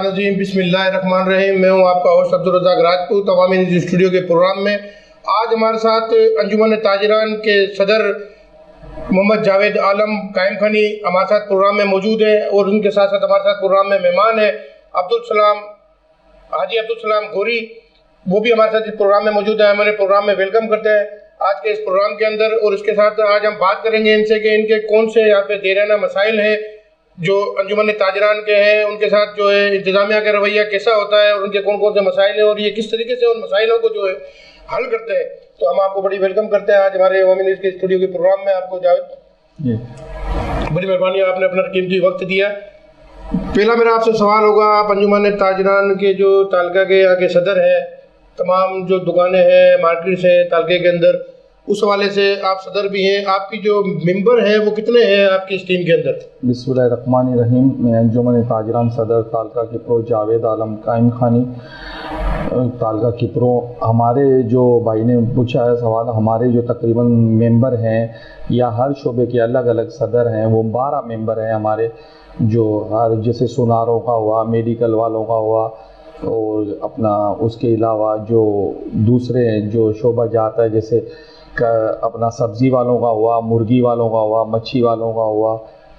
بسم اللہ الرحمن الرحیم۔ میں ہوں آپ کا ہوسٹ عبدالرزاق راجپوت عوامی نیوز اسٹوڈیو کے پروگرام میں۔ آج ہمارے ساتھ انجمن تاجران کے صدر محمد جاوید عالم قائم خانی ہمارے ساتھ پروگرام میں موجود ہیں، اور ان کے ساتھ ساتھ ہمارے ساتھ پروگرام میں مہمان ہیں حاجی عبدالسلام گوری، وہ بھی ہمارے ساتھ اس پروگرام میں موجود ہیں۔ ہمارے پروگرام میں ویلکم کرتے ہیں آج کے اس پروگرام کے اندر، اور اس کے ساتھ آج ہم بات کریں گے ان سے کہ ان کے کون سے یہاں پہ دیرانہ مسائل ہیں جو انجمن تاجران کے ہیں، ان کے ساتھ جو ہے انتظامیہ کا رویہ کیسا ہوتا ہے، اور ان کے کون کون سے مسائل ہیں، اور یہ کس طریقے سے ان مسائلوں کو جو ہے حل کرتے ہیں۔ تو ہم آپ کو بڑی ویلکم کرتے ہیں آج ہمارے عوامی نیوز کے اسٹوڈیو کے پروگرام میں۔ آپ کو جاوید بڑی مہربانی، آپ نے اپنا قیمتی وقت دیا۔ پہلا میرا آپ سے سوال ہوگا، آپ انجمن تاجران کے جو تعلقہ کے یہاں کے صدر ہیں، تمام جو دکانیں ہیں، مارکیٹس ہیں تعلقے کے اندر، اس حوالے سے آپ صدر بھی ہیں، آپ کی جو ممبر ہیں وہ کتنے ہیں آپ کی اس ٹیم کے اندر؟ بسم اللہ الرحمن الرحیم۔ میں انجمن تاجران صدر تعلقہ کپرو جاوید عالم قائم خانی تعلقہ کپرو۔ ہمارے جو بھائی نے پوچھا ہے سوال، ہمارے جو تقریباً ممبر ہیں یا ہر شعبے کے الگ الگ صدر ہیں، وہ 12 ممبر ہیں ہمارے، جو ہر جیسے سوناروں کا ہوا، میڈیکل والوں کا ہوا، اور اپنا اس کے علاوہ جو دوسرے جو شعبہ جات ہے، جیسے اپنا سبزی والوں کا ہوا، مرغی والوں کا ہوا، مچھی والوں کا ہوا،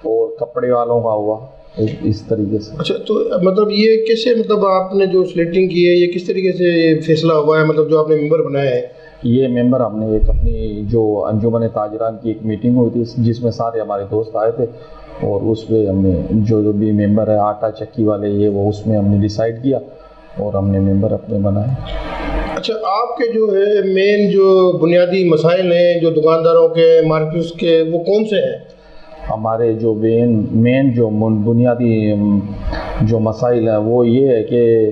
اور کپڑے والوں کا ہوا، اس طریقے سے۔ اچھا، تو مطلب یہ کیسے، مطلب آپ نے جو سلیکٹنگ کی ہے، یہ کس طریقے سے فیصلہ ہوا ہے، مطلب جو آپ نے ممبر بنائے ہیں؟ یہ ممبر ہم نے ایک اپنی جو انجمن تاجران کی ایک میٹنگ ہوئی تھی جس میں سارے ہمارے دوست آئے تھے، اور اس پہ ہم نے جو بھی ممبر ہے آٹا چکی والے یہ وہ اس میں ہم نے ڈیسائیڈ کیا اور ہم نے ممبر اپنے بنائے۔ اچھا، آپ کے جو ہے مین جو بنیادی مسائل ہیں جو دکانداروں کے، مارکیٹس کے، وہ کون سے ہیں؟ ہمارے جو مین جو بنیادی جو مسائل ہیں وہ یہ ہے کہ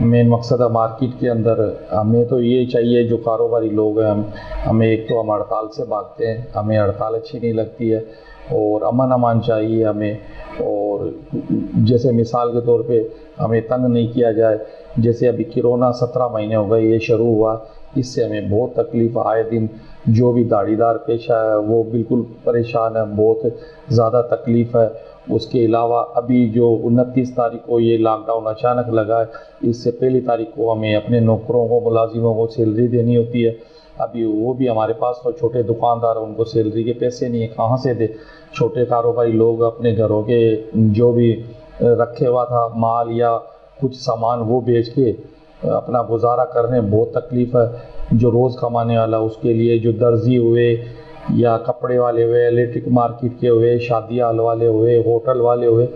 مین مقصد ہے مارکیٹ کے اندر ہمیں تو یہ چاہیے، جو کاروباری لوگ ہیں ہمیں ایک تو ہم ہڑتال سے بھاگتے ہیں، ہمیں ہڑتال اچھی نہیں لگتی ہے، اور امن امان چاہیے ہمیں، اور جیسے مثال کے طور پہ ہمیں تنگ نہیں کیا جائے۔ جیسے ابھی کرونا 17 مہینے ہو گئے یہ شروع ہوا، اس سے ہمیں بہت تکلیف، آئے دن جو بھی داڑھی دار پیشہ ہے وہ بالکل پریشان ہے، بہت زیادہ تکلیف ہے۔ اس کے علاوہ ابھی جو 29 تاریخ کو یہ لاک ڈاؤن اچانک لگا ہے، اس سے پہلی تاریخ کو ہمیں اپنے نوکروں کو، ملازموں کو سیلری دینی ہوتی ہے۔ ابھی وہ بھی ہمارے پاس تو چھوٹے دکاندار، ان کو سیلری کے پیسے نہیں ہیں، کہاں سے دے؟ چھوٹے کاروباری لوگ اپنے گھروں کے جو بھی رکھے ہوا تھا مال یا کچھ سامان وہ بیچ کے اپنا گزارا کرنے، بہت تکلیف ہے۔ جو روز کمانے والا، اس کے لیے جو درزی ہوئے یا کپڑے والے ہوئے، الیکٹرک مارکیٹ کے ہوئے، شادی ہال والے ہوئے، ہوٹل والے ہوئے،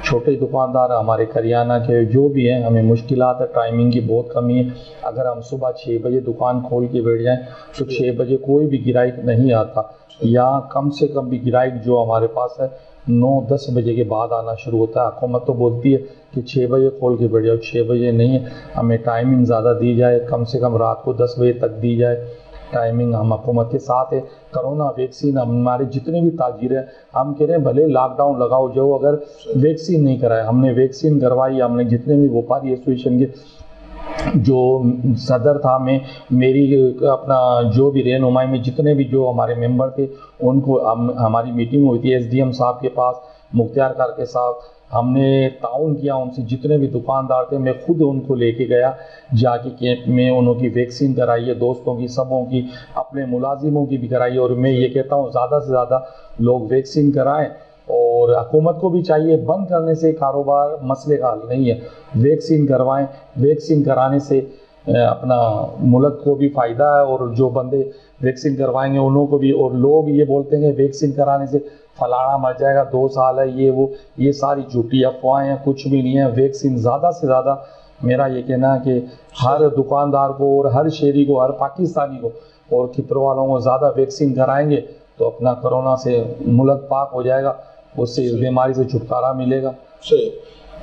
چھوٹے دکاندار ہمارے کریانہ کے جو بھی ہیں، ہمیں مشکلات ہے، ٹائمنگ کی بہت کمی ہے۔ اگر ہم صبح 6 بجے دکان کھول کے بیٹھ جائیں تو 6 بجے کوئی بھی گراہک نہیں آتا، یا کم سے کم بھی گراہک جو ہمارے پاس ہے 9-10 بجے کے بعد آنا شروع ہوتا ہے۔ حکومت تو بولتی ہے کہ 6 بجے کھول کے بیٹھ جاؤ، 6 بجے نہیں ہے، ہمیں ٹائمنگ زیادہ دی جائے، کم سے کم رات کو 10 بجے تک دی جائے ٹائمنگ۔ ہم حکومت کے ساتھ ہے۔ کرونا ویکسین ہمارے جتنے بھی تاجر ہیں، ہم کہہ رہے ہیں بھلے لاک ڈاؤن لگاؤ، جو اگر ویکسین نہیں کرائے، ہم نے ویکسین کروائی۔ ہم نے جتنے بھی وپاری ایسوسیشن کے جو صدر تھا، میری اپنا جو بھی رہنمائی میں جتنے بھی جو ہمارے ممبر تھے، ان کو ہماری میٹنگ ہوئی تھی ایس ڈی ایم صاحب کے پاس، مختار کار کے ساتھ، ہم نے تعاون کیا ان سے، جتنے بھی دکاندار تھے میں خود ان کو لے کے گیا جا کے کیمپ میں، انہوں کی ویکسین کرائی ہے، دوستوں کی، سبوں کی، اپنے ملازموں کی بھی کرائی ہے۔ اور میں یہ کہتا ہوں زیادہ سے زیادہ لوگ ویکسین کرائیں، اور حکومت کو بھی چاہیے، بند کرنے سے کاروبار مسئلے کا حل نہیں ہے، ویکسین کروائیں۔ ویکسین کرانے سے اپنا ملک کو بھی فائدہ ہے، اور جو بندے ویکسین کروائیں گے انہوں کو بھی۔ اور لوگ یہ بولتے ہیں ویکسین کرانے سے فلانا مر جائے گا، 2 سال ہے، یہ وہ، یہ ساری جھوٹی افواہیں ہیں، کچھ بھی نہیں ہے۔ ویکسین زیادہ سے زیادہ، میرا یہ کہنا ہے کہ ہر دکاندار کو اور ہر شہری کو، ہر پاکستانی کو اور کپرو والوں کو زیادہ ویکسین کرائیں گے تو اپنا کرونا سے ملک پاک ہو جائے گا، اس سے اس بیماری سے چھٹکارا ملے گا۔ صحیح۔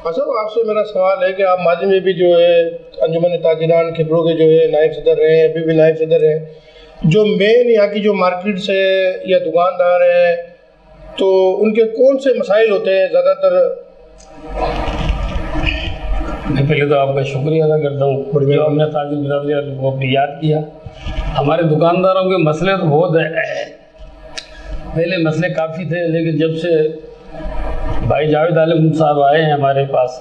اچھا، آپ سے میرا سوال ہے کہ آپ ماضی میں بھی جو ہے انجمن تاجران کپرو کے جو ہے نائب صدر رہے ہیں، ابھی بھی نائب صدر ہیں۔ جو مین یہاں کی جو مارکیٹس ہے یا دکاندار ہیں، تو ان کے کون سے مسائل ہوتے ہیں زیادہ تر؟ میں پہلے تو آپ کا شکریہ ادا کرتا ہوں جو ہم نے تاجر برادری کو بھی یاد کیا۔ ہمارے دکانداروں کے مسئلے تو بہت ہیں، پہلے مسئلے کافی تھے، لیکن جب سے بھائی جاوید عالم صاحب آئے ہیں ہمارے پاس،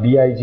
DIG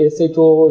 SHO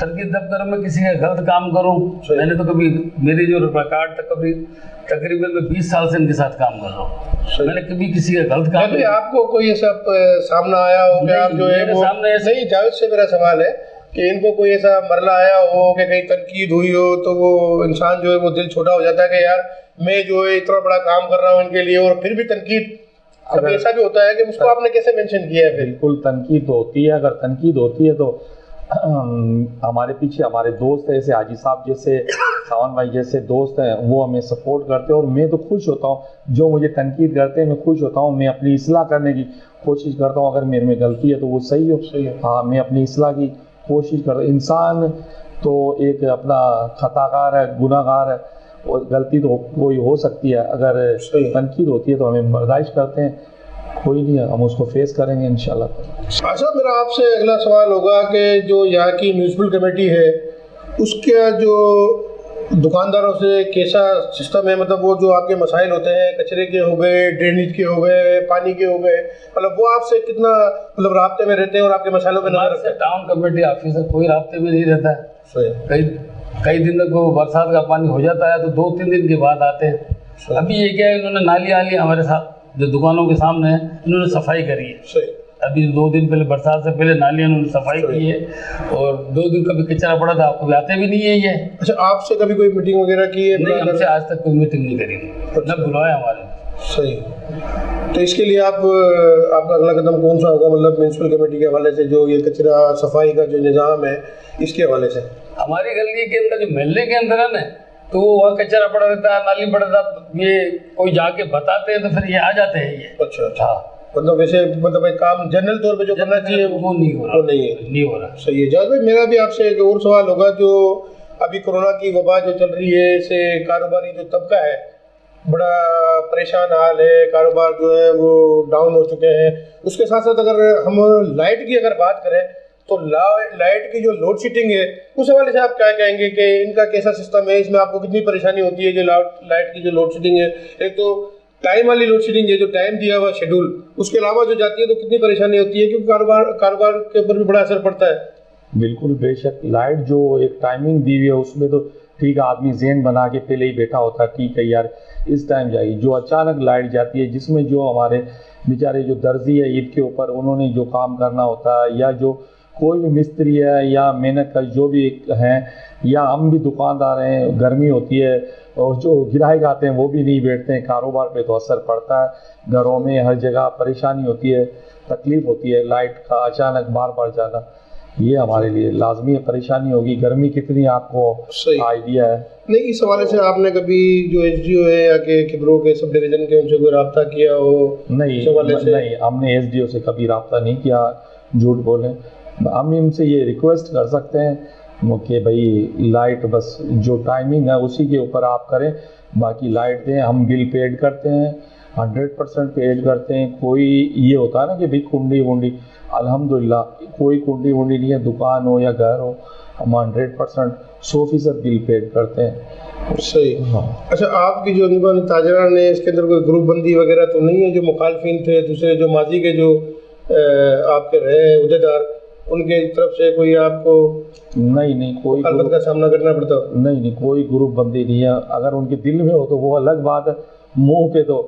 تنقید جب کروں میں کسی کا غلط کام کروں، میں نے تو کبھی، میری جو ریکارڈ تک کبھی تقریباً میں 20 سال سے ان کے ساتھ کام کر رہا ہوں، میں نے کبھی کسی کا غلط کام نہیں. آپ کو کوئی ایسا سامنا آیا ہو کہ آپ جو ہے وہ نہیں، جاوید سے میرا سوال ہے کہ ان کو کوئی ایسا مرلہ آیا ہو کہ کہیں تنقید ہوئی ہو تو وہ انسان جو ہے وہ دل چھوٹا ہو جاتا ہے کہ یار میں جو ہے اتنا بڑا کام کر رہا ہوں ان کے لیے، اور پھر بھی تنقید، کبھی ایسا بھی ہوتا ہے کہ اس کو آپ نے کیسے مینشن کیا ہے؟ بالکل تنقید ہوتی ہے. اگر تنقید ہوتی ہے تو ہمارے پیچھے ہمارے دوست ایسے حاجی صاحب جیسے، ساون بھائی جیسے دوست ہیں، وہ ہمیں سپورٹ کرتے ہیں، اور میں تو خوش ہوتا ہوں جو مجھے تنقید کرتے ہیں. میں خوش ہوتا ہوں، میں اپنی اصلاح کرنے کی کوشش کرتا ہوں. اگر میرے میں غلطی ہے تو وہ صحیح ہو. ہاں، میں اپنی اصلاح کی کوشش کرتا ہوں. انسان تو ایک اپنا خطا کار ہے، گناہ گار ہے، اور غلطی تو کوئی ہو سکتی ہے. اگر تنقید ہوتی ہے تو ہمیں برداشت کرتے ہیں، کوئی نہیں ہے، ہم اس کو فیس کریں گے انشاءاللہ. اچھا، میرا آپ سے اگلا سوال ہوگا کہ جو یہاں کی میونسپل کمیٹی ہے اس کا جو دکانداروں سے کیسا سسٹم ہے؟ مطلب وہ جو آپ کے مسائل ہوتے ہیں، کچرے کے ہو گئے، ڈرینیج کے ہو گئے، پانی کے ہو گئے، مطلب وہ آپ سے کتنا مطلب رابطے میں رہتے ہیں اور آپ کے مسائلوں پہ نظر رکھتے ہیں؟ ٹاؤن کمیٹی آفیسر کوئی رابطے میں نہیں رہتا ہے. کئی دن تک وہ برسات کا پانی ہو جاتا ہے تو 2-3 دن کے بعد آتے ہیں. ابھی یہ کیا ہے، انہوں نے نالی ہمارے ساتھ جو دکانوں کے سامنے ہے انہوں نے صفائی کری ہے. ابھی 2 دن پہلے، برسات سے پہلے نالیاں انہوں نے صفائی کی ہے، اور 2 دن کبھی کچرا پڑا تھا، کبھی آتے بھی نہیں ہے یہ. اچھا، آپ سے کبھی کوئی میٹنگ وغیرہ کی ہے؟ نہیں، ہم سے آج تک کوئی میٹنگ نہیں کری، نہ بلوایا ہمارے. صحیح. تو اس کے لیے آپ کا اگلا قدم کون سا ہوگا؟ مطلب میونسپل کمیٹی کے حوالے سے جو یہ کچرا صفائی کا جو نظام ہے اس کے حوالے سے؟ ہماری گلی کے اندر جو محلے کے اندر ہے نا، تو وہاں کچرا پڑا رہتا ہے، نالی پڑا رہتا ہے، یہ کوئی جا کے بتاتے ہیں تو پھر یہ آ جاتے ہیں یہ. اچھا، مطلب ویسے مطلب ایک کام جنرل طور پہ جو کرنا چاہیے وہ نہیں ہو رہا. صحیح ہے. جاوید بھائی، میرا بھی آپ سے ایک اور سوال ہوگا. جو ابھی کورونا کی وبا جو چل رہی ہے، اس سے کاروباری جو طبقہ ہے بڑا پریشان حال ہے، کاروبار جو ہے وہ ڈاؤن ہو چکے ہیں. اس کے ساتھ ساتھ اگر ہم لائٹ کی اگر بات کریں تو لائٹ کی جو لوڈ شیڈنگ ہے اس حوالے سے آپ کیا کہیں گے کہ ان کا کیسا سسٹم ہے؟ اس میں آپ کو کتنی پریشانی ہوتی ہے جو لائٹ کی جو لوڈ شیڈنگ ہے؟ ایک تو ٹائم والی لوڈ شیڈنگ ہے، جو ٹائم دیا ہوا شیڈول، اس کے علاوہ جو جاتی ہے تو کتنی پریشانی ہوتی ہے؟ کیونکہ کاروبار کے اوپر بھی بڑا اثر پڑتا ہے. بالکل، بے شک. لائٹ جو ایک ٹائمنگ دی ہوئی ہے اس میں تو ٹھیک ہے، آدمی ذہن بنا کے پہلے ہی بیٹھا ہوتا ہے، ٹھیک ہے یار اس ٹائم جائے گی. جو اچانک لائٹ جاتی ہے، جس میں جو ہمارے بیچارے جو درزی ہے عید کے اوپر، انہوں نے جو کام کرنا ہوتا ہے، یا جو کوئی بھی مستری ہے یا محنت کا جو بھی ہیں، یا ہم بھی دکاندار ہیں، گرمی ہوتی ہے اور جو گراہک آتے ہیں وہ بھی نہیں بیٹھتے ہیں، کاروبار پہ تو اثر پڑتا ہے. گھروں میں ہر جگہ پریشانی ہوتی ہے، تکلیف ہوتی ہے. لائٹ کا اچانک بار بار جانا یہ ہمارے لیے لازمی ہے، پریشانی ہوگی. گرمی کتنی آپ کو آئیڈیا ہے؟ نہیں، اس حوالے سے آپ نے کبھی جو ایس ڈی او ہے یا کہ کھبروں کے سب ڈویژن کے ان سے کوئی رابطہ کیا ہو؟ نہیں، ہم نے ایس ڈی او سے کبھی رابطہ نہیں کیا، جھوٹ بولیں. ہم ان سے یہ ریکویسٹ کر سکتے ہیں کہ بھائی لائٹ بس جو ٹائمنگ ہے اسی کے اوپر آپ کریں، باقی لائٹ دیں. ہم بل پیڈ کرتے ہیں، 100% پیڈ کرتے ہیں. کوئی یہ ہوتا ہے نا کہ بھائی کنڈی ونڈی، الحمدللہ کوئی کنڈی ونڈی نہیں ہے، دکان ہو یا گھر ہو، ہم 100% 100% بل پیڈ کرتے ہیں. صحیح. اچھا، آپ کی جو تاجران نے اس کے اندر کوئی گروپ بندی وغیرہ تو نہیں ہے؟ جو مخالفین تھے دوسرے، جو ماضی کے جو آپ کے رہے عہدیدار، ان کے طرف سے کوئی آپ کو نہیں کوئی مخالفت کا سامنا کرنا پڑتا ہو؟ نہیں، کوئی گروپ بندی نہیں ہے. اگر ان کے دل میں ہو تو وہ الگ بات ہے، منہ پہ تو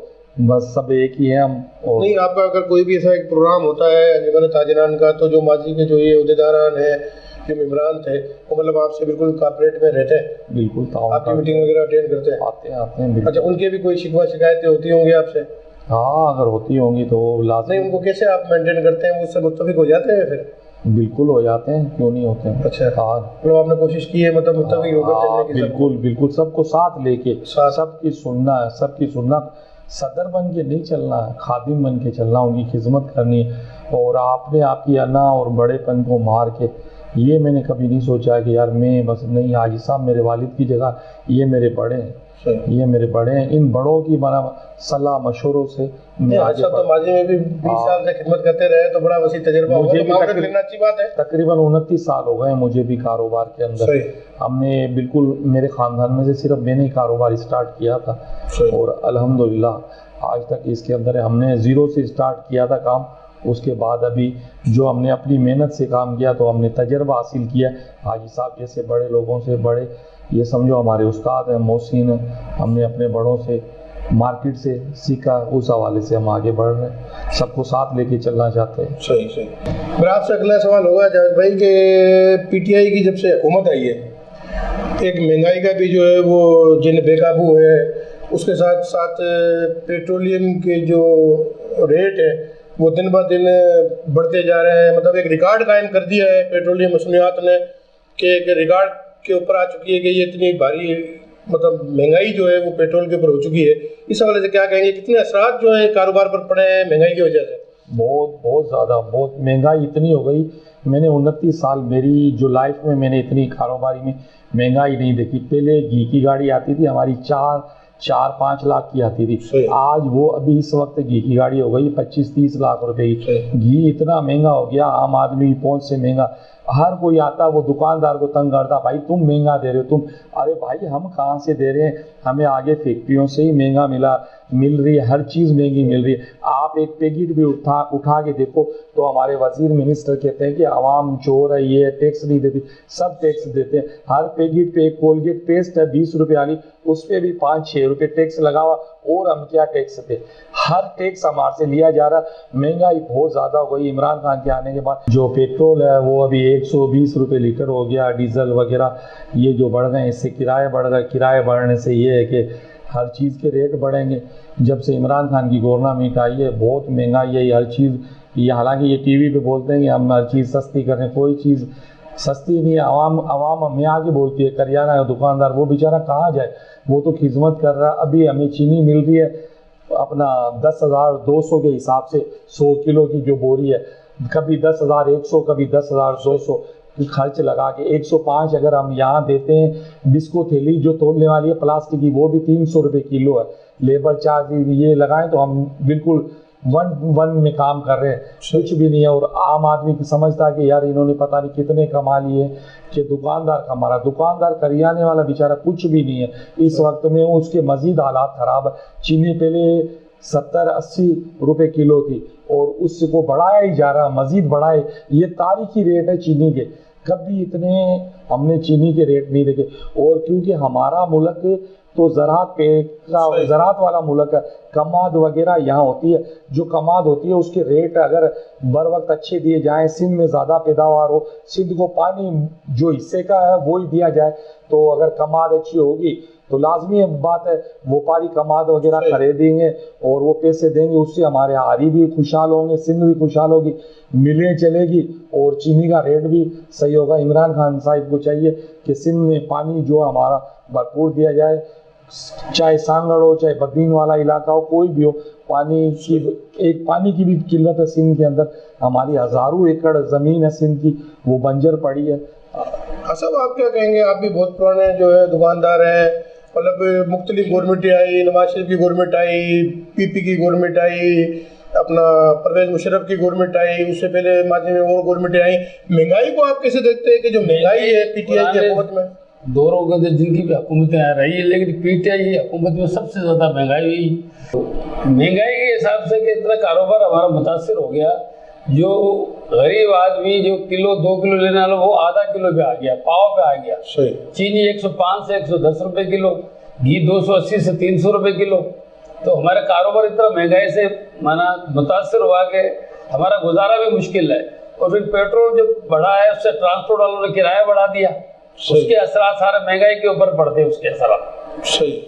بس سب ایک ہی ہیں ہم. نہیں، آپ کا اگر کوئی بھی ایسا ایک پروگرام ہوتا ہے انجمن تاجران کا، تو جو ماضی کے جو یہ عہدیداران ہیں، جو ممبران تھے، وہ مطلب آپ سے بالکل کوآپریٹ میں رہتے ہیں؟ بالکل، آپ کی میٹنگ وغیرہ اٹینڈ کرتے ہیں؟ آتے ہیں. اچھا، ان کے بھی کوئی شکوہ شکایتیں ہوتی ہوں گی آپ سے؟ ہاں، اگر ہوتی ہوں گی تو لازم. نہیں، ان کو کیسے آپ مینٹین کرتے ہیں؟ اس سے متفق ہو جاتے ہیں پھر؟ بالکل ہو جاتے ہیں، کیوں نہیں ہوتے ہیں. اچھا، مطلب آپ نے کوشش کی ہے مطلب متفق ہو کر چلنے کی؟ بالکل سب کو ساتھ لے کے، سب کی سننا ہے، سب کی سننا. صدر بن کے نہیں چلنا ہے، خادم بن کے چلنا، ان کی خدمت کرنی ہے. اور آپ نے آپ کی انا اور بڑے پن کو مار کے، یہ میں نے کبھی نہیں سوچا کہ یار میں بس نہیں، حاجی صاحب میرے والد کی جگہ یہ میرے بڑے ہیں، یہ میرے بڑے ہیں. ان بڑوں کی صلاح مشوروں سے حاجی صاحب تو ماضی میں بھی 20 سال سے خدمت کرتے رہے، تو بڑا وسیع تجربہ ہوگا، تو معاوضہ لینا اچھی بات ہے. تقریباً 29 سال ہو گئے مجھے بھی کاروبار کے اندر. ہم نے بالکل، میرے خاندان میں سے صرف میں نے کاروبار اسٹارٹ کیا تھا، اور الحمدللہ آج تک اس کے اندر ہم نے 0 سے اسٹارٹ کیا تھا کام، اس کے بعد ابھی جو ہم نے اپنی محنت سے کام کیا تو ہم نے تجربہ حاصل کیا حاجی صاحب جیسے بڑے لوگوں سے، بڑے یہ سمجھو ہمارے استاد ہیں، محسن ہیں، ہم نے اپنے بڑوں سے مارکیٹ سے سیکھا، اس حوالے سے ہم آگے بڑھ رہے ہیں، سب کو ساتھ لے کے چلنا چاہتے ہیں۔ صحیح صحیح۔ میرا آپ سے اگلا سوال ہوگا جاوید بھائی کہ پی ٹی آئی کی جب سے حکومت آئی ہے، ایک مہنگائی کا بھی جو ہے وہ جن بے قابو ہے، اس کے ساتھ ساتھ پیٹرولیم کے جو ریٹ ہے وہ دن بہ دن بڑھتے جا رہے ہیں، مطلب ایک ریکارڈ قائم کر دیا ہے پیٹرولیم مصنوعات نے کہ ایک ریکارڈ کے اوپر آ چکی ہے کہ یہ اتنی بھاری مطلب مہنگائی جو ہے وہ پیٹرول کے اوپر ہو چکی ہے۔ اس حوالے سے کیا کہیں گے، کتنے اثرات جو ہیں کاروبار پر پڑے ہیں مہنگائی کی وجہ سے؟ بہت زیادہ، بہت مہنگائی اتنی ہو گئی، میں نے 29 سال میری جو لائف میں نے اتنی کاروباری میں مہنگائی نہیں دیکھی۔ پہلے گھی کی گاڑی آتی تھی ہماری 4-5 لاکھ کی آتی تھی، آج وہ ابھی اس وقت گھی کی گاڑی ہو گئی 25-30 لاکھ روپے کی۔ گھی اتنا مہنگا ہو گیا، عام آدمی پہنچ سے مہنگا، ہر کوئی آتا وہ دکاندار کو تنگ کرتا، بھائی تم مہنگا دے رہے ہو تم، ارے بھائی ہم کہاں سے دے رہے ہیں، ہمیں آگے فیکٹریوں سے ہی مہنگا مل رہی ہے، ہر چیز مہنگی مل رہی ہے۔ آپ ایک پیکٹ بھی اٹھا کے دیکھو تو ہمارے وزیر منسٹر کہتے ہیں کہ عوام چور ہے، یہ ٹیکس نہیں دیتی، سب ٹیکس دیتے ہیں۔ ہر پیکٹ پہ ایک کولگیٹ پیسٹ ہے 20 روپے والی، اس پہ بھی 5-6 روپے ٹیکس لگا ہوا، اور ہم کیا ٹیکس دے، ہر ٹیکس ہمارے سے لیا جا رہا ہے۔ مہنگائی بہت زیادہ ہو گئی۔ عمران خان کے آنے کے بعد جو پیٹرول ہے وہ ابھی 120 روپے لیٹر ہو گیا، ڈیزل وغیرہ یہ جو بڑھ گئے، اس سے کرایہ بڑھ گئے، کرایہ بڑھنے سے یہ ہے کہ ہر چیز کے ریٹ بڑھیں گے۔ جب سے عمران خان کی گورنمنٹ آئی ہے بہت مہنگائی ہے، ہر چیز یہ، حالانکہ یہ ٹی وی پہ بولتے ہیں کہ ہم ہر چیز سستی کر رہے ہیں، کوئی چیز سستی نہیں ہے۔ عوام ہمیں آگے بولتی ہے، کریانہ کا دکاندار وہ بیچارہ کہاں جائے، وہ تو خدمت کر رہا ہے۔ ابھی ہمیں چینی مل رہی ہے اپنا 10,200 کے حساب سے 100 کلو کی جو بوری ہے، کبھی 10,100 کبھی 10,200 خرچ لگا کے 105 اگر ہم یہاں دیتے ہیں۔ بسکو تھیلی جو تولنے والی ہے پلاسٹک کی وہ بھی 300 روپے کلو ہے، لیبر چارج یہ لگائیں تو ہم بالکل ون میں کام کر رہے ہیں، کچھ بھی نہیں ہے۔ اور عام آدمی سمجھتا ہے کہ یار انہوں نے پتہ نہیں کتنے کما لیے، کہ دکاندار کما رہا، دکاندار کریانے والا بیچارہ کچھ بھی نہیں ہے اس وقت میں، اس کے مزید حالات خراب ہے۔ چینی پہلے 70-80 روپے کلو تھی اور اس کو بڑھایا ہی جا رہا، مزید بڑھائے، یہ تاریخی ریٹ ہے چینی کے، کبھی اتنے ہم نے چینی کے ریٹ نہیں دیکھے۔ اور کیونکہ ہمارا ملک تو زراعت والا ملک ہے، کماد وغیرہ یہاں ہوتی ہے، جو کماد ہوتی ہے اس کے ریٹ اگر بر وقت اچھے دیے جائیں، سندھ میں زیادہ پیداوار ہو، سندھ کو پانی جو حصے کا ہے وہی دیا جائے، تو اگر کماد اچھی ہوگی تو لازمی بات ہے وپاری کماد وغیرہ خریدیں گے اور وہ پیسے دیں گے، اس سے ہمارے آری بھی خوشحال ہوں گے، سندھ بھی خوشحال ہوگی، ملیں چلے گی اور چینی کا ریٹ بھی صحیح ہوگا۔ عمران خان صاحب کو چاہیے کہ سندھ میں پانی جو ہمارا بھرپور دیا جائے، چاہے سانگڑ ہو چاہے بدین والا علاقہ ہو، کوئی بھی ہو، پانی کی بھی قلت ہے سندھ کے اندر، ہماری ہزاروں ایکڑ زمین ہے سندھ کی وہ بنجر پڑی ہے۔ صاحب آپ کیا کہیں گے، آپ بھی بہت پرانے جو ہے دکاندار ہیں، مطلب مختلف گورنمنٹیں آئی، نواز شریف کی گورنمنٹ آئی، پی پی کی گورنمنٹ آئی، اپنا پرویز مشرف کی گورنمنٹ آئی، اس سے پہلے ماضی میں اور گورنمنٹیں آئیں، مہنگائی کو آپ کیسے دیکھتے ہیں کہ جو مہنگائی ہے پی ٹی آئی کی حکومت میں؟ دوروں کے اندر جن کی بھی حکومتیں آ رہی ہیں، لیکن پی ٹی آئی حکومت میں سب سے زیادہ مہنگائی ہوئی۔ مہنگائی کے حساب سے کہ اتنا کاروبار ہمارا متاثر ہو گیا، جو غریب آدمی جو کلو 2 کلو لینے والا وہ آدھا کلو پہ آ گیا، پاؤ پہ آ گیا۔ چینی 105 سے 110 روپے کلو، گھی 280 سے 300 روپے کلو۔ تو ہمارا کاروبار اتنا مہنگائی سے متاثر ہوا کہ ہمارا گزارا بھی مشکل ہے۔ اور پھر پیٹرول جو بڑھا ہے اس سے ٹرانسپورٹ والوں نے کرایہ بڑھا دیا، اس کے اثرات سارے مہنگائی کے اوپر پڑتے ہیں، اس کے اثرات۔ صحیح۔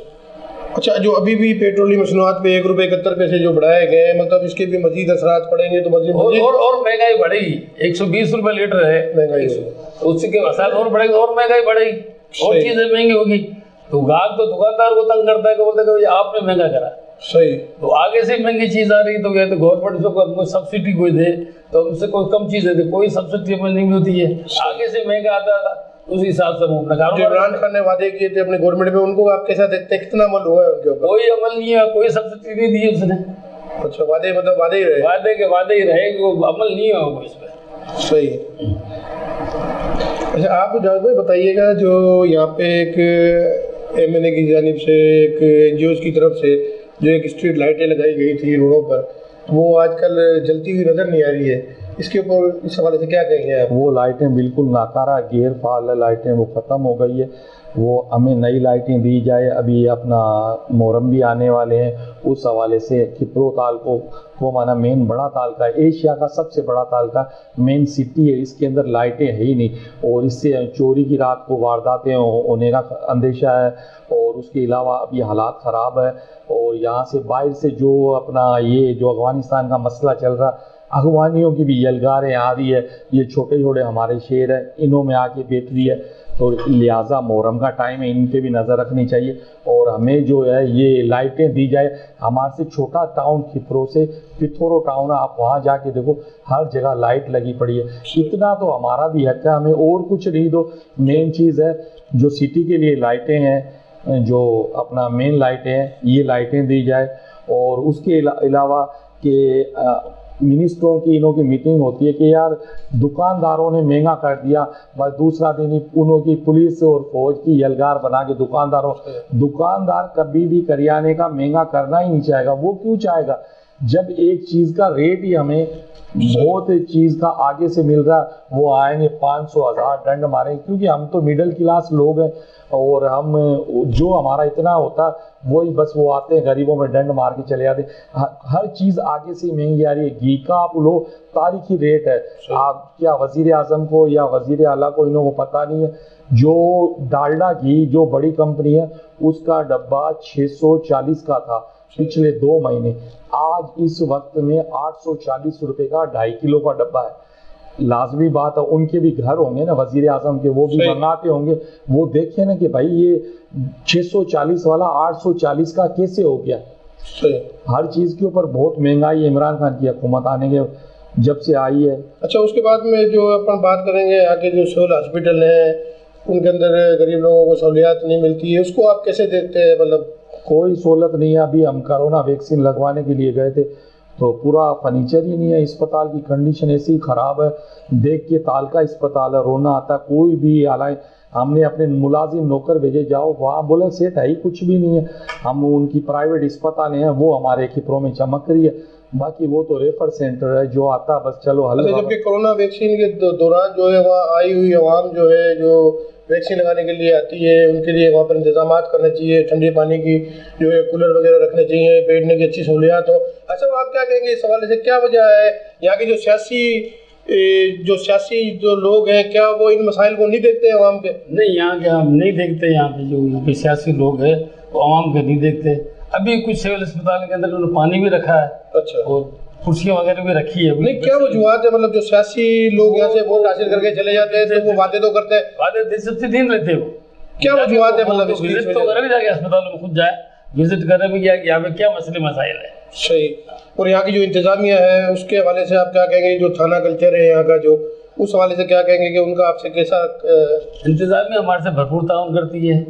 اچھا، جو ابھی بھی پیٹرولی مصنوعات پہ 1 روپے 71 پیسے جو بڑھائے گئے، مطلب اس کے بھی مزید اثرات پڑیں گے تو مزید اور مہنگائی بڑھے گی۔ 120 روپے لیٹر ہے مہنگائی، اس کے اثرات اور بڑھے گی، اور مہنگائی بڑھے گی، اور چیزیں مہنگی ہوگی۔ تو گاہک تو دکاندار کو تنگ کرتا ہے کہ بولتے کہ آپ نے مہنگا کرا۔ صحیح۔ تو آگے سے مہنگی چیز آ رہی تو کہتے گورنمنٹ کو ہم کو سبسڈی کوئی دے تو ہم سے کوئی کم چیزیں دے، کوئی سبسڈی ہمیں نہیں ملتی ہے، آگے سے مہنگا آتا تھا، اسی حساب سے ہم اپنا کاروبار۔ عمران خان نے وعدے کیے تھے اپنے گورنمنٹ میں، ان کو آپ کیسا دیکھتے ہیں، کتنا عمل ہوا ہے ان کے اوپر؟ کوئی عمل نہیں ہے، کوئی سبسڈی نہیں دی اس نے۔ اچھا، وعدے مطلب وعدے ہی رہے، وعدے کے وعدے ہی رہے گی، وہ عمل نہیں ہوگا اس پہ۔ صحیح۔ اچھا، آپ جاوید بھائی بتائیے گا، جو یہاں پہ ایک ایم این اے کی جانب سے، ایک این جی اوز کی طرف سے جو ایک اسٹریٹ لائٹیں لگائی گئی تھی روڈوں پر، وہ آج کل جلتی ہوئی نظر نہیں آ رہی ہے، اس کے اوپر اس حوالے سے کیا کہیں گے آپ؟ وہ لائٹیں بالکل ناکارہ غیر فعال لائٹیں وہ ختم ہو گئی ہے، وہ ہمیں نئی لائٹیں دی جائے. ابھی اپنا محرم بھی آنے والے ہیں، اس حوالے سے کھپرو تالکوں کو مانا مین بڑا تالکا ہے، ایشیا کا سب سے بڑا تالکا مین سٹی ہے، اس کے اندر لائٹیں ہے ہی نہیں، اور اس سے چوری کی رات کو وارداتیں ہونے کا اندیشہ ہے. اور اس کے علاوہ اب یہ حالات خراب ہے. اور یہاں سے باہر سے جو اپنا یہ جو افغانستان کا مسئلہ چل رہا، افغانیوں کی بھی یلغاریں آ رہی ہے، یہ چھوٹے چھوٹے ہمارے شہر ہیں انہوں میں آ کے بیٹھ رہی ہے. تو لہٰذا محرم کا ٹائم ہے، ان پہ بھی نظر رکھنی چاہیے. اور ہمیں جو ہے یہ لائٹیں دی جائے. ہمارے سے چھوٹا ٹاؤن کھپرو سے پتھورو ٹاؤن، آپ وہاں جا کے دیکھو ہر جگہ لائٹ لگی پڑی ہے. اتنا تو ہمارا بھی حق ہے، ہمیں اور کچھ نہیں دو. مین چیز ہے جو سٹی کے لیے لائٹیں ہیں، جو اپنا مین لائٹیں ہیں، یہ لائٹیں دی جائے. اور اس کے علاوہ کہ منسٹروں کی انہوں کی میٹنگ ہوتی ہے کہ یار دکانداروں نے مہنگا کر دیا، بس دوسرا دن ہی انہوں کی پولیس اور فوج کی یلغار بنا کے دکاندار کبھی بھی کریانے کا مہنگا کرنا ہی نہیں چاہے گا. وہ کیوں چاہے گا جب ایک چیز کا ریٹ ہی ہمیں بہت چیز کا آگے سے مل رہا ہے؟ وہ آئیں گے 500,000 ڈنڈ ماریں گے، کیونکہ ہم تو میڈل کلاس لوگ ہیں، اور ہم جو ہمارا اتنا ہوتا وہی بس وہ آتے ہیں غریبوں میں ڈنڈ مار کے چلے جاتے. ہر چیز آگے سے مہنگی آ رہی ہے. گھی کا آپ لو تاریخی ریٹ ہے، آپ کیا وزیر اعظم کو یا وزیر اعلیٰ کو انہوں کو پتہ نہیں ہے؟ جو ڈالڈا گھی جو بڑی کمپنی ہے اس کا ڈبہ 640 کا تھا پچھلے 2 مہینے، آج اس وقت میں 840 روپے کا 2.5 کلو کا ڈبہ ہے. لازمی بات ہے ان کے بھی گھر ہوں گے نا وزیر اعظم کے، وہ بھی منگاتے ہوں گے. وہ دیکھیں نا کہ بھائی یہ 640 والا 840 کا کیسے ہو گیا. ہر چیز کے اوپر بہت مہنگائی عمران خان کی حکومت آنے کے جب سے آئی ہے. اچھا، اس کے بعد میں جو اپن بات کریں گے آگے جو سول ہاسپٹل ہیں ان کے اندر غریب لوگوں کو سہولیات نہیں ملتی ہے، اس کو آپ کیسے دیکھتے ہیں؟ مطلب کوئی سہولت نہیں ہے. ابھی ہم کرونا ویکسین لگوانے کے لیے گئے تھے تو پورا فرنیچر ہی نہیں ہے. اسپتال کی کنڈیشن ایسی خراب ہے، دیکھ کے تالکا اسپتال ہے، رونا آتا. کوئی بھی حالانکہ ہم نے اپنے ملازم نوکر بھیجے جاؤ وہاں، بولے سیٹ ہے ہی کچھ بھی نہیں ہے. ہم ان کی پرائیویٹ اسپتال ہیں وہ ہمارے کھپروں میں چمک رہی ہے، باقی وہ تو ریفر سینٹر ہے جو آتا بس چلو حل. جبکہ کورونا ویکسین کے دوران جو ہے وہاں آئی ہوئی عوام جو ہے جو ویکسین لگانے کے لیے آتی ہے ان کے لیے وہاں پر انتظامات کرنے چاہیے، ٹھنڈے پانی کی جو ہے کولر وغیرہ رکھنے چاہیے، بیٹھنے کی اچھی سہولیات ہو. اچھا، آپ کیا کہیں گے اس حوالے سے؟ کیا وجہ ہے یہاں کے جو سیاسی جو لوگ ہیں کیا وہ ان مسائل کو نہیں دیکھتے عوام کے؟ نہیں، یہاں کے ہم نہیں دیکھتے. یہاں پہ جو سیاسی لوگ ہیں وہ عوام کے نہیں دیکھتے. ابھی کچھ سول اسپتال کے اندر انہوں نے پانی بھی رکھا ہے، اچھا، اور کرسیاں وغیرہ بھی رکھی ہے. نہیں، کیا وجوہات ہے؟ مطلب جو سیاسی لوگ یہاں سے ووٹ حاصل کر کے چلے جاتے ہیں تو وہ وعدے تو کرتے ہیں، وعدے سب سے دین رہتے ہیں. وہ کیا وجوہات ہے؟ مطلب اس وزٹ تو کرے، جا کے اسپتالوں میں خود جائے وزٹ کرنے میں کیا یہاں پہ کیا مسئلے مسائل ہیں. صحیح. اور یہاں کی جو انتظامیہ ہے اس کے حوالے سے آپ کیا کہیں گے؟ جو تھانہ کلچر ہے یہاں کا جو، اس حوالے سے کیا کہیں گے کہ ان کا آپ سے کیسا؟ انتظامیہ ہمارے سے بھرپور تعاون کرتی ہے.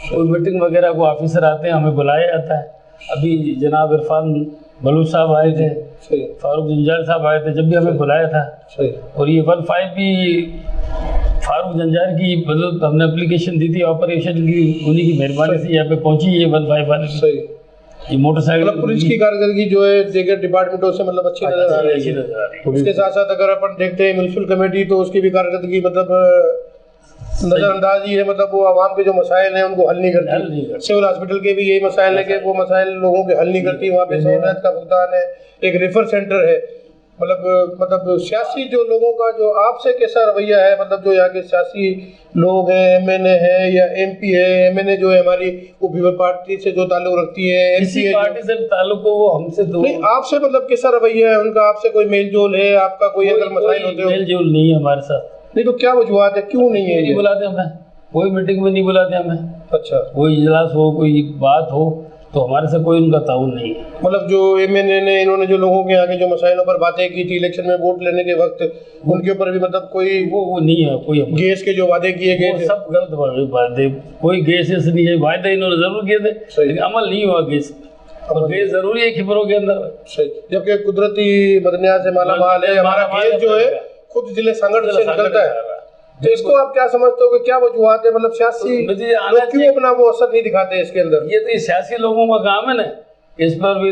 کوئی میٹنگ وغیرہ کو آفیسر آتے ہیں ہمیں بلایا جاتا ہے. ابھی جناب عرفان بلوچ صاحب آئے تھے، فاروق جنجال صاحب آئے تھے جب بھی ہمیں بلایا تھا. اور یہ 15 بھی فاروق جنجال کی مطلب ہم نے اپلیکیشن دی تھی آپریشن کی، انہی کی مہربانی سے یہاں پہ پہنچی یہ 15 والی. یہ موٹر سائیکل پولیس کی کارکردگی جو ہے دیگر ڈپارٹمنٹوں سے مطلب اچھی نظر آ رہی ہے. اس کے ساتھ ساتھ اگر اپن دیکھتے ہیں میونسپل کمیٹی تو اس کی بھی کارکردگی مطلب نظر انداز ہی ہے، مطلب وہ عوام کے جو مسائل ہیں ان کو حل نہیں کرتی. سول ہاسپٹل کے بھی یہی مسائل ہے کہ وہ مسائل لوگوں کے حل نہیں کرتی. وہاں پہ سہولیات کا فقدان ہے، ایک ریفر سینٹر ہے. مطلب سیاسی جو لوگوں کا جو آپ سے کیسا رویہ ہے؟ مطلب جو یہاں کے سیاسی لوگ ہیں، ایم این اے ہے یا ایم پی ہے، ایم این اے جو ہے ہماری وہ پیپل پارٹی سے جو تعلق رکھتی ہے، ایم پی پارٹی سے تعلق ہو وہ ہم سے تو نہیں، آپ سے مطلب کیسا رویہ ہے ان کا؟ آپ سے کوئی میل جول ہے آپ کا؟ کوئی اگر مسائل ہوتے ہو؟ میل جول نہیں ہے ہمارے ساتھ. نہیں تو کیا وجوہات ہے؟ کیوں نہیں ہے؟ نہیں بلاتے ہمیں، کوئی میٹنگ میں نہیں بلاتے ہمیں. اچھا، کوئی اجلاس ہو کوئی بات ہو تو ہمارے سے کوئی ان کا تعاون نہیں ہے. مطلب جو ایم این اے نے انہوں نے جو لوگوں کے آگے جو مسائلوں پر باتیں کی تھی الیکشن میں ووٹ لینے کے وقت، ان کے اوپر بھی مطلب کوئی وہ نہیں ہے. کوئی گیس کے جو وعدے کیے گئے تھے سب غلط وعدے، کوئی گیس ایسے نہیں ہے. وعدے انہوں نے ضرور کیے تھے لیکن عمل نہیں ہوا گیس. اور گیس ضروری ہے کھپروں کے اندر. جبکہ قدرتی معدنیات سے مالا مال ہے ہمارا گیس جو ہے خود ضلع سنگڑ سے نکلتا ہے. تو اس کو آپ کیا سمجھتے ہو کہ کیا وجوہات ہے؟ مطلب سیاسی لوگ کیوں اپنا وہ اثر نہیں دکھاتے اس کے اندر؟ یہ تو سیاسی لوگوں کا کام ہے نا، اس پر بھی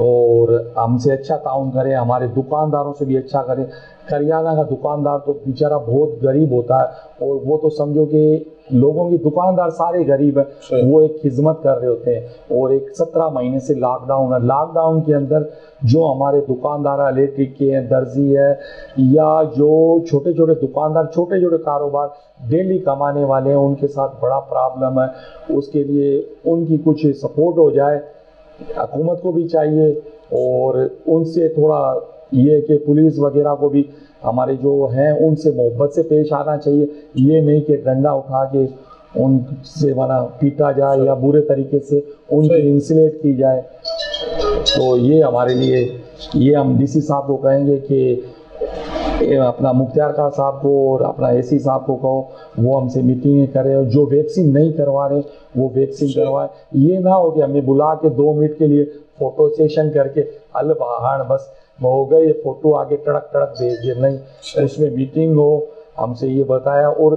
اور ہم سے اچھا تعاون کرے, ہمارے دکانداروں سے بھی اچھا کرے. کریانہ کا دکاندار تو بیچارہ بہت غریب ہوتا ہے, اور وہ تو سمجھو کہ لوگوں کی دکاندار سارے غریب ہیں, وہ ایک خدمت کر رہے ہوتے ہیں. اور ایک 17 مہینے سے لاک ڈاؤن ہے, لاک ڈاؤن کے اندر جو ہمارے دکاندار الیکٹرک کے ہیں, درزی ہے, یا جو چھوٹے چھوٹے دکاندار, چھوٹے چھوٹے کاروبار ڈیلی کمانے والے ہیں, ان کے ساتھ بڑا پرابلم ہے. اس کے لیے ان کی کچھ سپورٹ ہو جائے, حکومت کو بھی چاہیے, اور ان سے تھوڑا یہ کہ پولیس وغیرہ کو بھی ہمارے جو ہیں ان سے محبت سے پیش آنا چاہیے. یہ نہیں کہ ڈنڈا اٹھا کے ان سے پیٹا جائے یا برے طریقے سے ان کی انسلیٹ کی جائے. تو یہ ہمارے لیے, یہ ہم ڈی سی صاحب کو کہیں گے کہ اپنا مختار خان صاحب کو اور اپنا اے سی صاحب کو کہو وہ ہم سے میٹنگیں کرے, اور جو ویکسین نہیں کروا رہے وہ ویکسین کروائے. یہ نہ ہو کہ ہمیں بلا کے 2 منٹ کے لیے فوٹو سیشن کر کے البہان بس ہو گئے, یہ فوٹو آگے ٹڑک ٹڑک بھیج دے. نہیں, اس میں میٹنگ ہو, ہم سے یہ بتایا, اور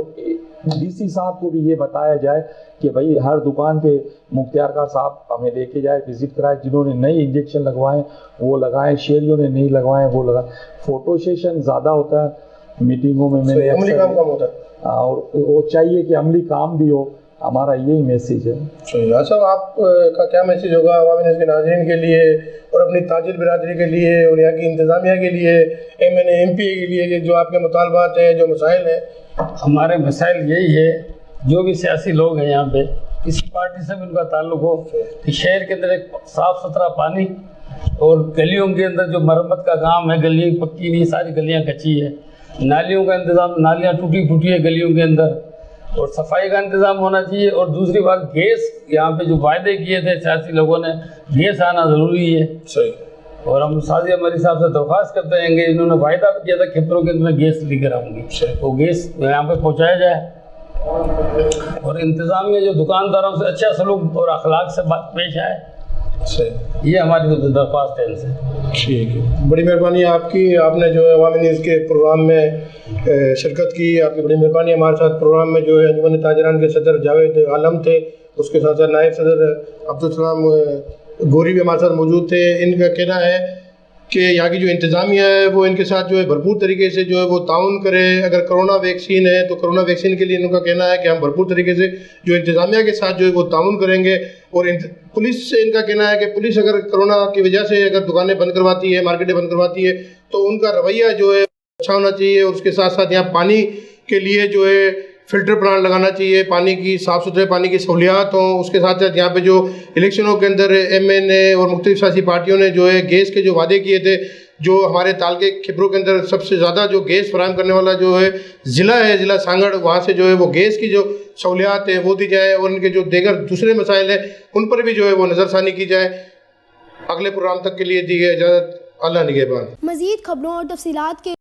ڈی سی صاحب کو بھی یہ بتایا جائے کہ بھائی ہر دکان پہ مختار خان صاحب ہمیں لے کے جائے, وزٹ کرائے, جنہوں نے نئی انجیکشن لگوائے وہ لگائیں, شہریوں نے نہیں لگوائے وہ لگائیں. فوٹو سیشن زیادہ ہوتا ہے میٹنگوں میں, میں نے عملی کام کم ہوتا ہے, اور وہ چاہیے کہ عملی کام بھی ہو. ہمارا یہی میسیج ہے. صاحب آپ کا کیا میسیج ہوگا عوامی نیوز کے ناظرین کے لیے, اور اپنی تاجر برادری کے لیے, اور یہاں کی انتظامیہ کے لیے, M N A M P کے لیے, جو آپ کے مطالبات ہیں, جو مسائل ہیں؟ ہمارے مسائل یہی ہے, جو بھی سیاسی لوگ ہیں یہاں پہ, کسی پارٹی سے بھی ان کا تعلق ہو, کہ شہر کے اندر ایک صاف ستھرا پانی, اور گلیوں کے اندر جو مرمت کا کام ہے, گلیاں پکی نہیں, ساری گلیاں کچی ہے, نالیوں کا انتظام, نالیاں ٹوٹی پھوٹی ہے گلیوں کے اندر, اور صفائی کا انتظام ہونا چاہیے. اور دوسری بات, گیس یہاں پہ جو وعدے کیے تھے سیاسی لوگوں نے, گیس آنا ضروری ہے. صحیح. اور ہم سازی ہماری صاحب سے درخواست کرتے ہیں کہ انہوں نے وعدہ بھی کیا تھا کھپروں کے اندر گیس لے کر آؤں گی, وہ گیس یہاں پہ پہنچایا جائے. اور انتظامیہ جو دکانداروں سے اچھا سلوک اور اخلاق سے بات پیش آئے, یہ ہماری درخواست ہے ان سے. ٹھیک ہے, بڑی مہربانی آپ کی, آپ نے جو ہے عوامی نیوز کے پروگرام میں شرکت کی, آپ کی بڑی مہربانی. ہمارے ساتھ پروگرام میں جو ہے انجمن تاجران کے صدر جاوید عالم تھے, اس کے ساتھ ساتھ نائب صدر عبدالسلام گوری بھی ہمارے ساتھ موجود تھے. ان کا کہنا ہے کہ یہاں کی جو انتظامیہ ہے وہ ان کے ساتھ جو ہے بھرپور طریقے سے جو ہے وہ تعاون کرے. اگر کرونا ویکسین ہے تو کرونا ویکسین کے لیے ان کا کہنا ہے کہ ہم بھرپور طریقے سے جو انتظامیہ کے ساتھ جو ہے وہ تعاون کریں گے. اور پولیس سے ان کا کہنا ہے کہ پولیس اگر کرونا کی وجہ سے اگر دکانیں بند کرواتی ہے, مارکیٹیں بند کرواتی ہے, تو ان کا رویہ جو ہے اچھا ہونا چاہیے. اور اس کے ساتھ ساتھ یہاں پانی کے لیے جو ہے فلٹر پلانٹ لگانا چاہیے, پانی کی صاف ستھرے پانی کی سہولیات ہوں. اس کے ساتھ ساتھ یہاں پہ جو الیکشنوں کے اندر ایم این اے اور مختلف سیاسی پارٹیوں نے جو ہے گیس کے جو وعدے کیے تھے, جو ہمارے تعلقے کھپروں کے اندر سب سے زیادہ جو گیس فراہم کرنے والا جو ہے ضلع ہے, ضلع سانگڑ, وہاں سے جو ہے وہ گیس کی جو سہولیات ہے وہ دی جائے, اور ان کے جو دیگر دوسرے مسائل ہیں ان پر بھی جو ہے وہ نظر ثانی کی جائے. اگلے پروگرام تک کے لیے دی گئی اجازت. اللہ نگہبان. مزید خبروں اور تفصیلات کے